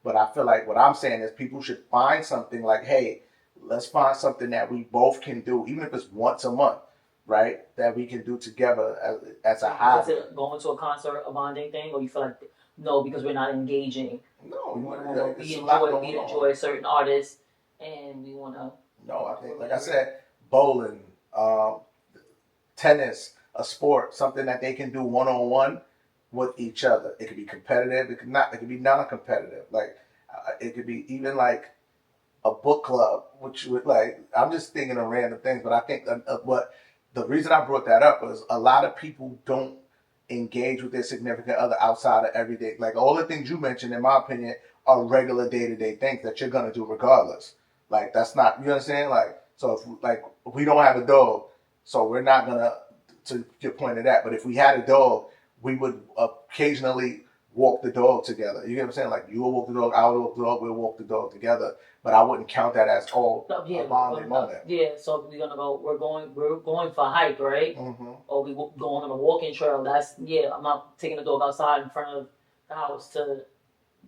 But I feel like what I'm saying is people should find something like, hey, let's find something that we both can do, even if it's once a month, right? That we can do together as a hobby. Is it going to a concert, a bonding thing, or you feel like no, because we're not engaging? No, We enjoy certain artists, and we want to. No, I think, like I said, bowling, tennis, a sport, something that they can do one on one with each other. It could be competitive. It could not. It could be non-competitive. Like it could be even like a book club, which would like. I'm just thinking of random things, but I think what the reason I brought that up was a lot of people don't engage with their significant other outside of everyday. Like all the things you mentioned, in my opinion, are regular day-to-day things that you're gonna do regardless. Like that's not, you know what I'm saying? Like so if like if we don't have a dog, so we're not gonna, to your point of that. But if we had a dog, we would occasionally walk the dog together. You get what I'm saying? Like you will walk the dog, I will walk the dog, we'll walk the dog together. But I wouldn't count that as all Yeah, a bonding moment. yeah. So we're gonna go. We're going for a hike, right? Mm-hmm. Or we going on a walking trail. That's yeah. I'm not taking the dog outside in front of the house to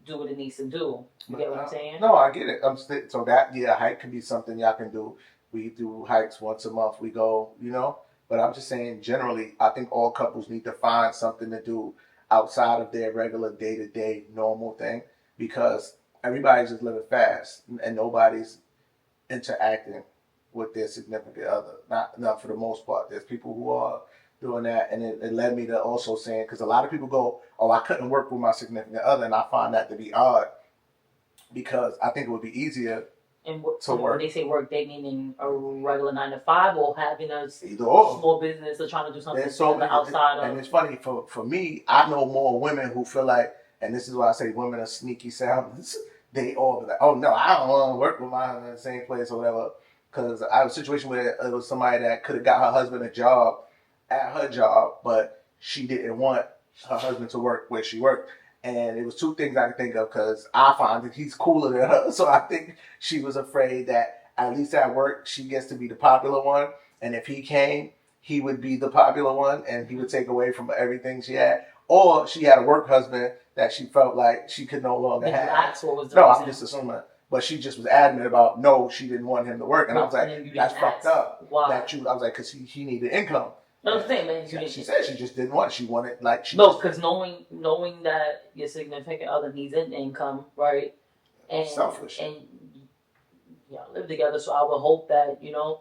do what it needs to do. You get what I'm saying? No, I get it. So that yeah, hike can be something y'all can do. We do hikes once a month. We go, you know. But I'm just saying, generally, I think all couples need to find something to do outside of their regular day to day normal thing because everybody's just living fast and nobody's interacting with their significant other. Not for the most part. There's people who are doing that, and it led me to also saying because a lot of people go, "Oh, I couldn't work with my significant other," and I find that to be odd because I think it would be easier and to work. When they say work, they meaning a regular 9 to 5 or having a either or small business or trying to do something outside of. And it's funny for me, I know more women who feel like, and this is why I say women are sneaky sounds. They all be like, oh no, I don't want to work with mine in the same place or whatever. Because I have a situation where it was somebody that could have got her husband a job at her job, but she didn't want her husband to work where she worked. And it was two things I could think of because I find that he's cooler than her. So I think she was afraid that at least at work, she gets to be the popular one. And if he came, he would be the popular one and he would take away from everything she had. Or she had a work husband that she felt like she could no longer have. That's what was the reason. I'm just assuming. But she just was adamant about, no, she didn't want him to work. And I was like, that's fucked up. Why? I was like, because he needed income. No, I'm saying, man. She said she just didn't want it. She wanted, like, because knowing that your significant other needs an income, right? And selfish. And y'all live together, so I would hope that, you don't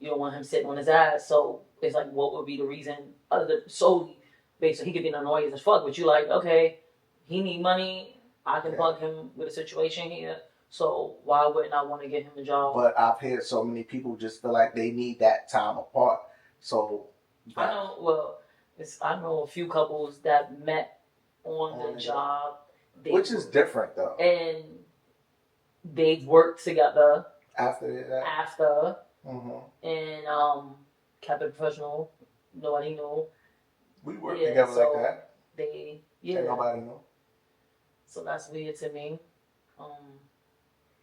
want him sitting on his ass. So it's like, what would be the reason other than solely based on he could be annoying as fuck, but you like, okay, he need money, I can bug him with a situation here. So why wouldn't I want to get him a job? But I've heard so many people just feel like they need that time apart. So I know a few couples that met on the job. Which is different though. And they've worked together after that. Mm-hmm. And kept it professional. Nobody knew. We worked together like that. And nobody knew. So that's weird to me.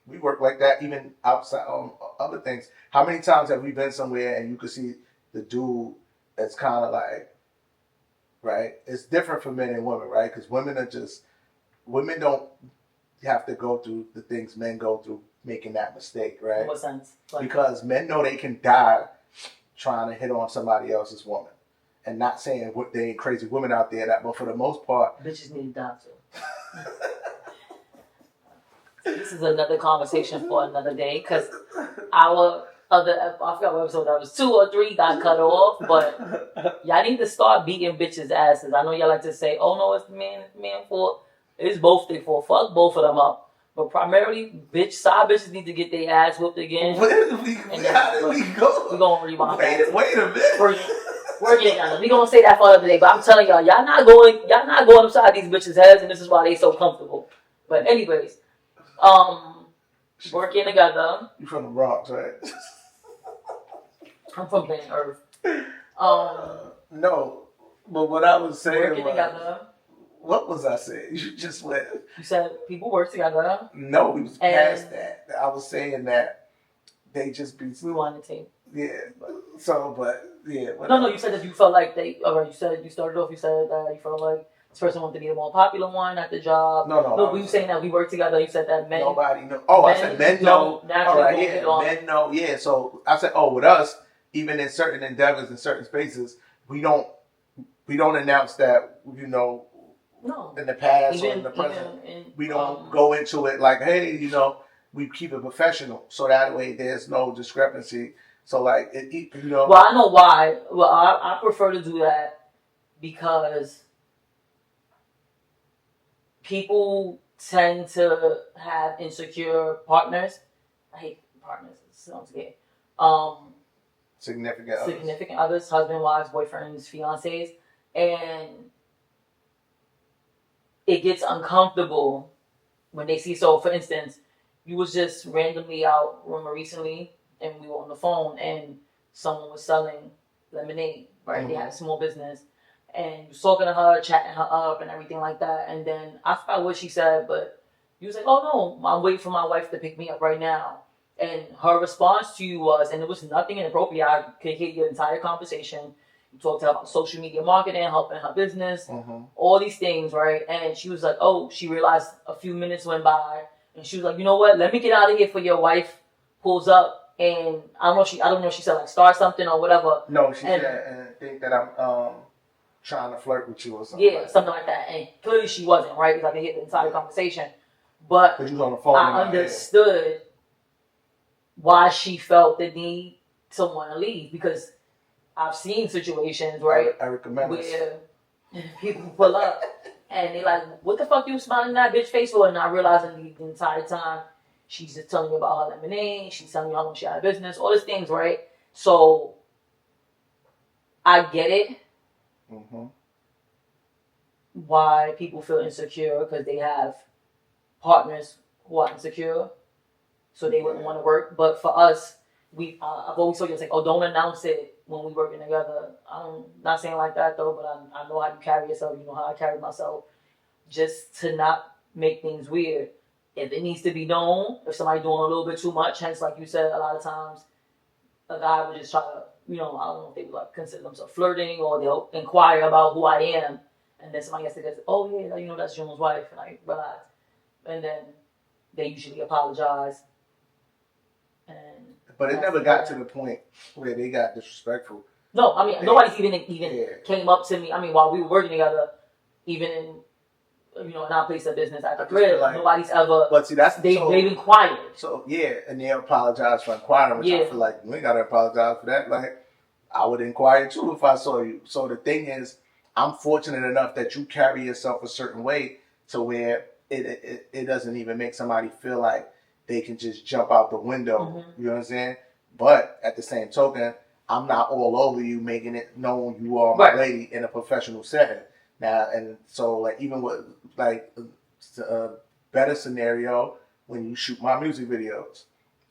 We work like that even outside on other things. How many times have we been somewhere and you could see the dude that's kind of like, right? It's different for men and women, right? Because women don't have to go through the things men go through making that mistake, right? In what sense? Because men know they can die trying to hit on somebody else's woman. And not saying there ain't crazy women out there, but for the most part, bitches need to die too. This is another conversation for another day because our other, I forgot what episode that was, 2 or 3 got cut off, but y'all need to start beating bitches' asses. I know y'all like to say, oh no, it's the man fault. It's both their fault. Fuck both of them up. But primarily, side bitches need to get their ass whooped again. How did we go? We're going to rewind. Wait a minute. We're getting on it. We're going to say that for another day, but I'm telling y'all not going upside these bitches' heads, and this is why they so comfortable. But anyways, working together. You from the Bronx, right? I'm from planet Earth. No, but what I was saying working was, together. What was I saying? You just went. You said people work together. No, we was past that. I was saying that they just be. Rewind the tape. Yeah. So, but yeah. No. You said that you felt like they. All right. You said you started off. You said that you felt like this person wanted to be the more popular one at the job. No. We were saying that we work together. You said that men. Nobody know. Oh, I said men know. All right, yeah, men know. Yeah, so I said, with us, even in certain endeavors, in certain spaces, we don't announce that, No. In the past or in the present. We don't go into it like, hey, we keep it professional, so that way there's no discrepancy. So like, Well, I know why. Well, I prefer to do that because people tend to have insecure partners. I hate partners. It sounds gay. Significant others, husband, wives, boyfriends, fiancés, and it gets uncomfortable when they see. So, for instance, you was just randomly out, remember recently, and we were on the phone, and someone was selling lemonade, right? Mm-hmm. They had a small business, and you was talking to her, chatting her up, and everything like that. And then I forgot what she said, but you was like, "Oh no, I'm waiting for my wife to pick me up right now." And her response to you was, and it was nothing inappropriate. I could hear your entire conversation. You talked to her about social media marketing, helping her business, all these things, right? And she was like, "Oh," she realized a few minutes went by, and she was like, "You know what? Let me get out of here for your wife pulls up." And I don't know if she said like start something or whatever. No, she said, and I think that I'm trying to flirt with you or something. Yeah, something like that. And clearly she wasn't, right? Because I could hear the entire conversation. But you was on the phone, I understood why she felt the need to want to leave, because I've seen situations, right, where people pull up and they're like, "What the fuck you smiling in that bitch face for?" And not realizing the entire time she's just telling you about her lemonade, she's telling you how long she had a business, all these things, right? So I get it. Why people feel insecure, because they have partners who are insecure, so they wouldn't want to work. But for us, I've always told you, it's like, oh, don't announce it when we working together. I'm not saying like that though, but I know how you carry yourself. You know how I carry myself. Just to not make things weird. If it needs to be known, if somebody doing a little bit too much, hence like you said, a lot of times a guy would just try to, I don't know if they would like consider themselves flirting, or they'll inquire about who I am, and then somebody has to go, "Oh yeah, that's June's wife," and I realize, and then they usually apologize. But it never got to the point where they got disrespectful. No, I mean, nobody's even came up to me. I mean, while we were working together, even in our place of business at the crib, nobody's ever. But see, they've inquired. So yeah, and they apologize for inquiring, which I feel like you ain't gotta apologize for that. Like, I would inquire too if I saw you. So the thing is, I'm fortunate enough that you carry yourself a certain way to where it doesn't even make somebody feel like they can just jump out the window. You know what I'm saying? But at the same token, I'm not all over you, making it known you are my lady in a professional setting. Now, and so like, even with like a better scenario, when you shoot my music videos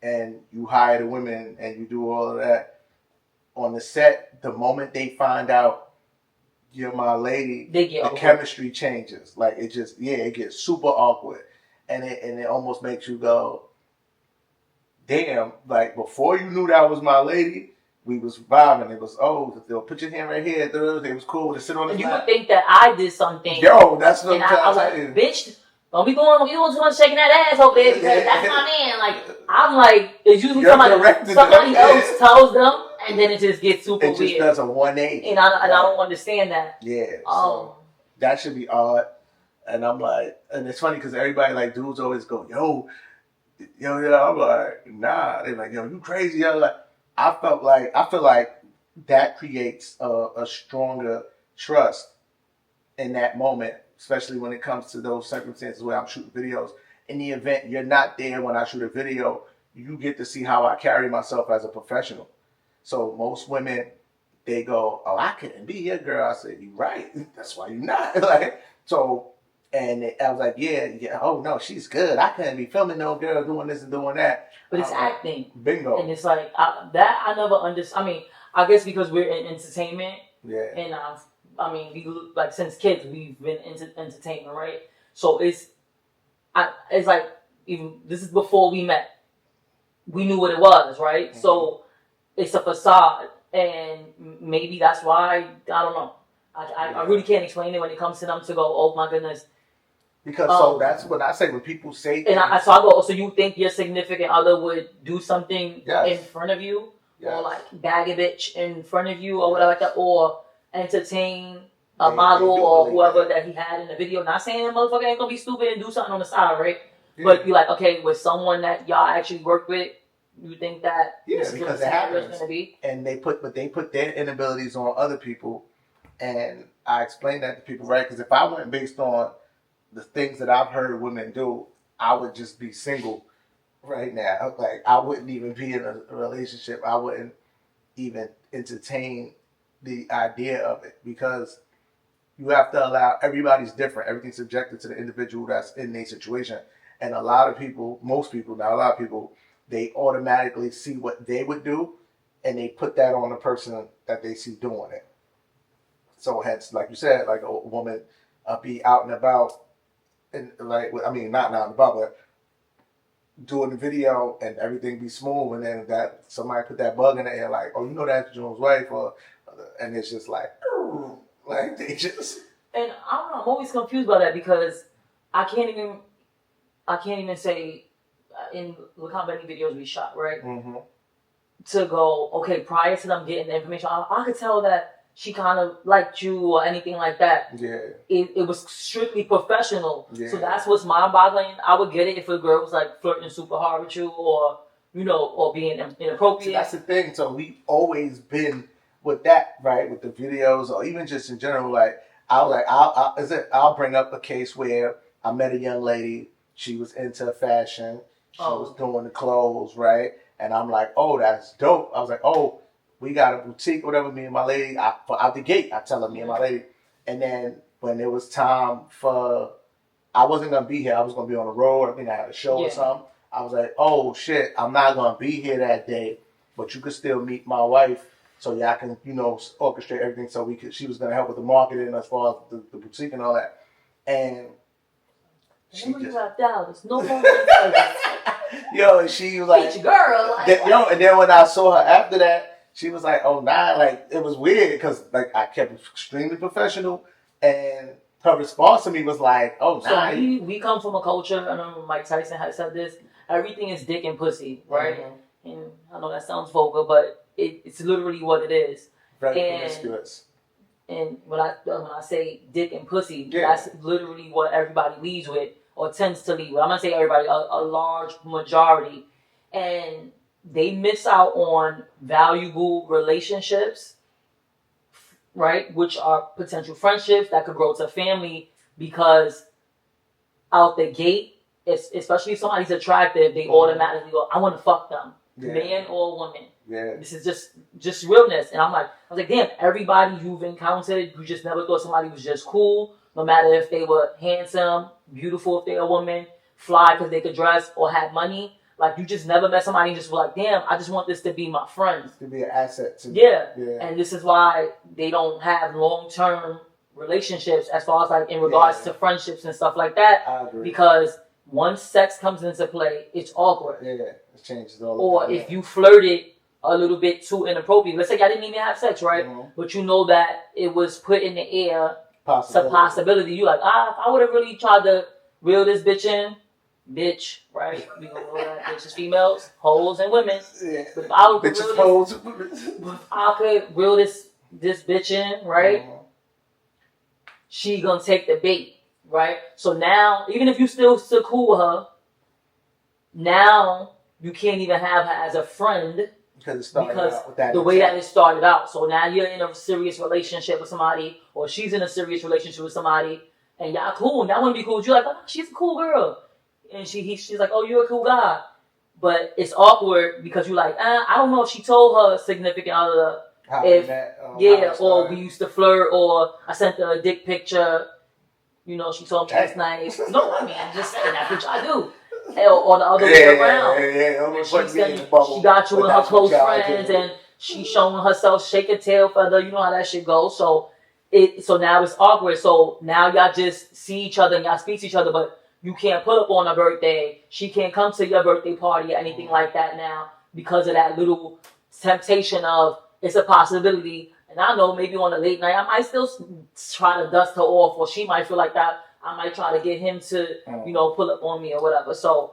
and you hire the women and you do all of that on the set, the moment they find out you're my lady, the chemistry changes. Like, it just, it gets super awkward. And it almost makes you go, damn, like, before you knew that was my lady, we was vibing. It was, they'll put your hand right here. It was cool to sit on the You would think that I did something. Yo, that's what I was like, bitch, don't be doing too much shaking that ass over there, because that's my man. Like, I'm like, it's usually somebody else tells them, and then it just gets super weird. It just does a 180. And I don't understand that. Yeah. So that should be odd. And I'm like, and it's funny because everybody, like, dudes always go, yo. I'm like, nah. They're like, yo, you crazy. Yo, like, I feel like that creates a stronger trust in that moment, especially when it comes to those circumstances where I'm shooting videos. In the event you're not there when I shoot a video, you get to see how I carry myself as a professional. So most women, they go, oh, I couldn't be your girl. I said, you right. That's why you're not. Like, so, and I was like, yeah. Oh no, she's good. I couldn't be filming no girl doing this and doing that. But it's acting. Bingo. And it's like, that I never understood. I mean, I guess because we're in entertainment. Yeah. And we like, since kids, we've been into entertainment, right? So it's like, even this is before we met. We knew what it was, right? Mm-hmm. So it's a facade, and maybe that's why, I don't know. I really can't explain it when it comes to them to go, oh my goodness. Because so that's what I say when people say and things. so I go, oh, so you think your significant other would do something Yes. in front of you? Yes. Or like bag a bitch in front of you or whatever like that, or entertain a model or whoever that he had in the video. Not saying that motherfucker ain't gonna be stupid and do something on the side, right? Yeah. But be like, okay, with someone that y'all actually work with, you think that this is because what it happens. Gonna be? And they put their inabilities on other people, and I explain that to people, right? Because if I went based on the things that I've heard women do, I would just be single right now. Like I wouldn't even be in a relationship. I wouldn't even entertain the idea of it because you have to allow everybody's different. Everything's subjected to the individual that's in their situation. And a lot of people, most people, not a lot of people, they automatically see what they would do and they put that on the person that they see doing it. So hence, like you said, like a woman be out and about and like, I mean, not out and about, but doing the video and everything be smooth, and then that somebody put that bug in the air, like, oh, you know that's June's wife, or and it's just like they just. And I don't know, I'm always confused by that because I can't even say look how many videos we shot, right? Mm-hmm. To go, okay, prior to them getting the information, I could tell that she kind of liked you or anything like that. Yeah. It was strictly professional. Yeah. So that's what's mind-boggling. I would get it if a girl was like flirting super hard with you or, or being inappropriate. See, that's the thing. So we've always been with that, right? With the videos or even just in general, like, I'll bring up a case where I met a young lady. She was into fashion. She was doing the clothes, right? And I'm like, oh, that's dope. I was like, oh, we got a boutique, whatever, me and my lady. Out the gate, I tell her, me and my lady. And then when it was time I wasn't going to be here. I was going to be on the road. I think I had a show or something. I was like, oh, shit, I'm not going to be here that day. But you could still meet my wife so y'all can, orchestrate everything. So she was going to help with the marketing as far as the boutique and all that. And she just left out. There's no more. Yo, she was like, girl. And then when I saw her after that, she was like, oh, nah, like, it was weird because, like, I kept extremely professional, and her response to me was like, oh, nah. So we come from a culture, I know Mike Tyson has said this, everything is dick and pussy, right? Mm-hmm. And I know that sounds vulgar, but it's literally what it is. Very promiscuous. And when I say dick and pussy, that's literally what everybody leads with, or tends to lead with. I'm going to say everybody, a large majority. And they miss out on valuable relationships, right? Which are potential friendships that could grow to family because out the gate, especially if somebody's attractive, they automatically go, I want to fuck them, man or woman. Yeah. This is just realness. And I was like, damn, everybody you've encountered, you just never thought somebody was just cool, no matter if they were handsome, beautiful if they're a woman, fly because they could dress, or had money. Like, you just never met somebody and just were like, damn, I just want this to be my friend. To be an asset to me. Yeah. And this is why they don't have long-term relationships as far as, like, in regards to friendships and stuff like that. I agree. Because once sex comes into play, it's awkward. Yeah, it changes all the time. Or if you flirted a little bit too inappropriate. Let's say y'all didn't even have sex, right? Mm-hmm. But you know that it was put in the air. It's a possibility. You like, if I would have really tried to reel this bitch in, bitch, right? We gonna know that bitches, females, hoes, and women. Yeah. But if I could reel this bitch in, right? Mm-hmm. She gonna take the bait, right? So now, even if you still cool with her, now you can't even have her as a friend because the way that it started out. So now you're in a serious relationship with somebody, or she's in a serious relationship with somebody, and y'all cool. Now want to be cool. You're like, oh, she's a cool girl. And she's like, oh, you're a cool guy. But it's awkward because you're like, I don't know if she told her significant other or we used to flirt, or I sent her a dick picture. She told me it's nice. No, I mean, I'm just saying that's what I do. Or the other way around. She got you with her close friends, and she's showing herself shaking tail feather. You know how that shit goes. So now it's awkward. So now y'all just see each other and y'all speak to each other, but you can't put up on her birthday. She can't come to your birthday party or anything like that now because of that little temptation of it's a possibility. And I know maybe on a late night, I might still try to dust her off, or she might feel like that. I might try to get him to, pull up on me or whatever. So